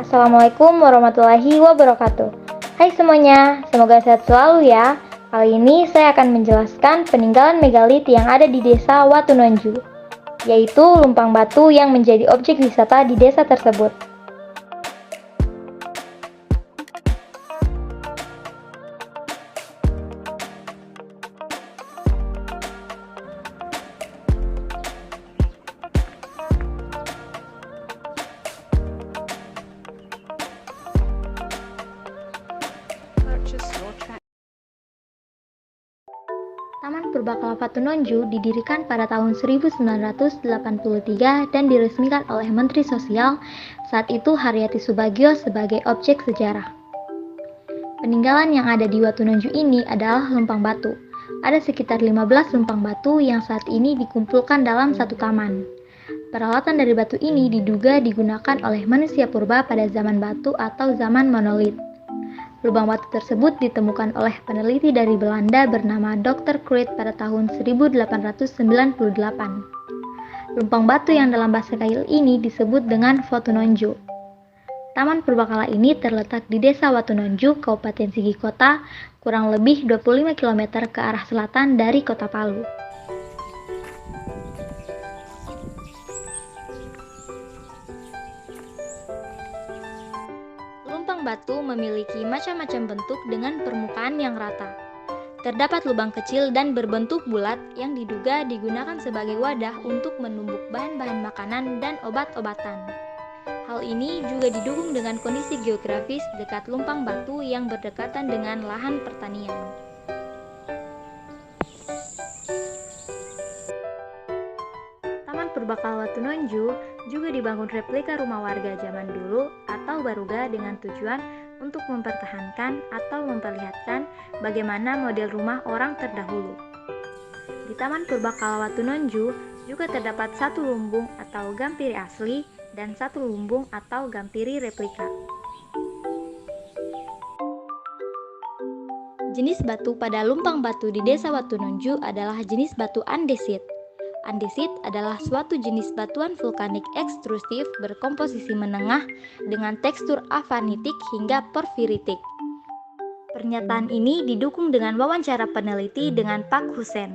Assalamualaikum warahmatullahi wabarakatuh. Hai semuanya, semoga sehat selalu ya. Kali ini saya akan menjelaskan peninggalan megalit yang ada di desa Watunonju, yaitu lumpang batu yang menjadi objek wisata di desa tersebut. Taman Purbakala Watunonju didirikan pada tahun 1983 dan diresmikan oleh Menteri Sosial saat itu Haryati Subagio sebagai objek sejarah. Peninggalan yang ada di Watunonju ini adalah lumpang batu. Ada sekitar 15 lumpang batu yang saat ini dikumpulkan dalam satu taman. Peralatan dari batu ini diduga digunakan oleh manusia purba pada zaman batu atau zaman monolit. Lubang batu tersebut ditemukan oleh peneliti dari Belanda bernama Dr. Kruit pada tahun 1898. Lumpang batu yang dalam bahasa Gail ini disebut dengan Watunonju. Taman Purbakala ini terletak di Desa Watunonju, Kabupaten Sigi Kota, kurang lebih 25 km ke arah selatan dari Kota Palu. Lumpang batu memiliki macam-macam bentuk dengan permukaan yang rata. Terdapat lubang kecil dan berbentuk bulat yang diduga digunakan sebagai wadah untuk menumbuk bahan-bahan makanan dan obat-obatan. Hal ini juga didukung dengan kondisi geografis dekat lumpang batu yang berdekatan dengan lahan pertanian. Taman Purbakala Watunonju juga dibangun replika rumah warga zaman dulu atau baruga dengan tujuan untuk mempertahankan atau memperlihatkan bagaimana model rumah orang terdahulu. Di Taman Purbakala Watunonju juga terdapat satu lumbung atau gampiri asli dan satu lumbung atau gampiri replika. Jenis batu pada lumpang batu di Desa Watunonju adalah jenis batu andesit. Andesit adalah suatu jenis batuan vulkanik ekstrusif berkomposisi menengah dengan tekstur avanitik hingga porfiritik. Pernyataan ini didukung dengan wawancara peneliti dengan Pak Hussein.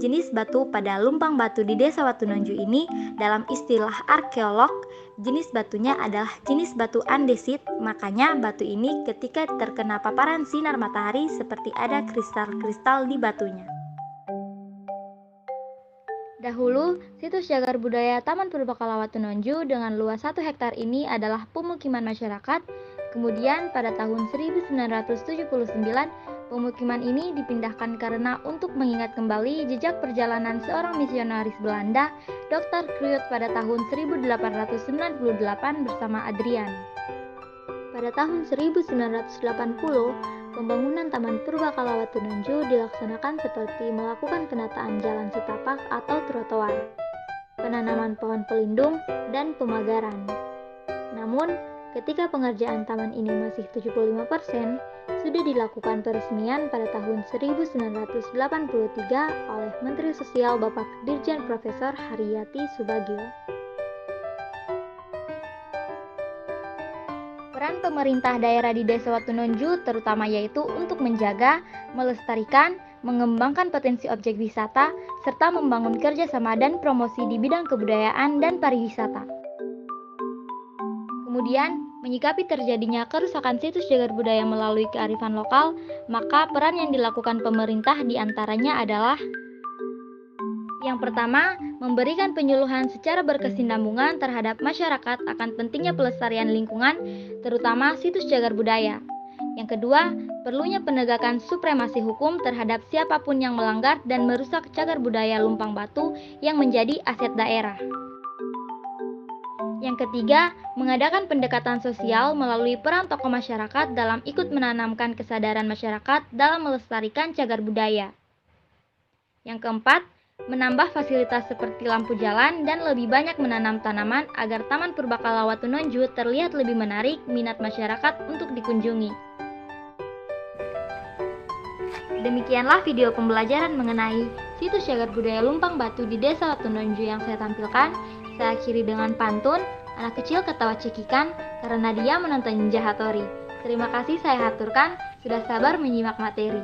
Jenis batu pada lumpang batu di Desa Watunonju ini dalam istilah arkeolog, jenis batunya adalah jenis batu andesit, makanya batu ini ketika terkena paparan sinar matahari seperti ada kristal-kristal di batunya. Dahulu, situs cagar budaya Taman Purbakala Watunonju dengan luas 1 hektar ini adalah pemukiman masyarakat. Kemudian pada tahun 1979, pemukiman ini dipindahkan karena untuk mengingat kembali jejak perjalanan seorang misionaris Belanda, Dr. Kruit pada tahun 1898 bersama Adrian. Pada tahun 1980, pembangunan Taman Purbakala Watunonju dilaksanakan seperti melakukan penataan jalan setapak atau trotoar, penanaman pohon pelindung, dan pemagaran. Namun, ketika pengerjaan taman ini masih 75%, sudah dilakukan peresmian pada tahun 1983 oleh Menteri Sosial Bapak Dirjen Profesor Haryati Subagio. Peran pemerintah daerah di Desa Watunonju terutama yaitu untuk menjaga, melestarikan, mengembangkan potensi objek wisata, serta membangun kerjasama dan promosi di bidang kebudayaan dan pariwisata. Kemudian, menyikapi terjadinya kerusakan situs cagar budaya melalui kearifan lokal, maka peran yang dilakukan pemerintah diantaranya adalah: yang pertama, memberikan penyuluhan secara berkesinambungan terhadap masyarakat akan pentingnya pelestarian lingkungan, terutama situs cagar budaya. Yang kedua, perlunya penegakan supremasi hukum terhadap siapapun yang melanggar dan merusak cagar budaya lumpang batu yang menjadi aset daerah. Yang ketiga, mengadakan pendekatan sosial melalui peran tokoh masyarakat dalam ikut menanamkan kesadaran masyarakat dalam melestarikan cagar budaya. Yang keempat, menambah fasilitas seperti lampu jalan dan lebih banyak menanam tanaman agar Taman Purbakala Watunonju terlihat lebih menarik minat masyarakat untuk dikunjungi. Demikianlah video pembelajaran mengenai situs cagar budaya lumpang batu di Desa Watunonju yang saya tampilkan. Saya akhiri dengan pantun. Anak kecil ketawa cekikan karena dia menonton Ninja Hattori. Terima kasih saya haturkan, sudah sabar menyimak materi.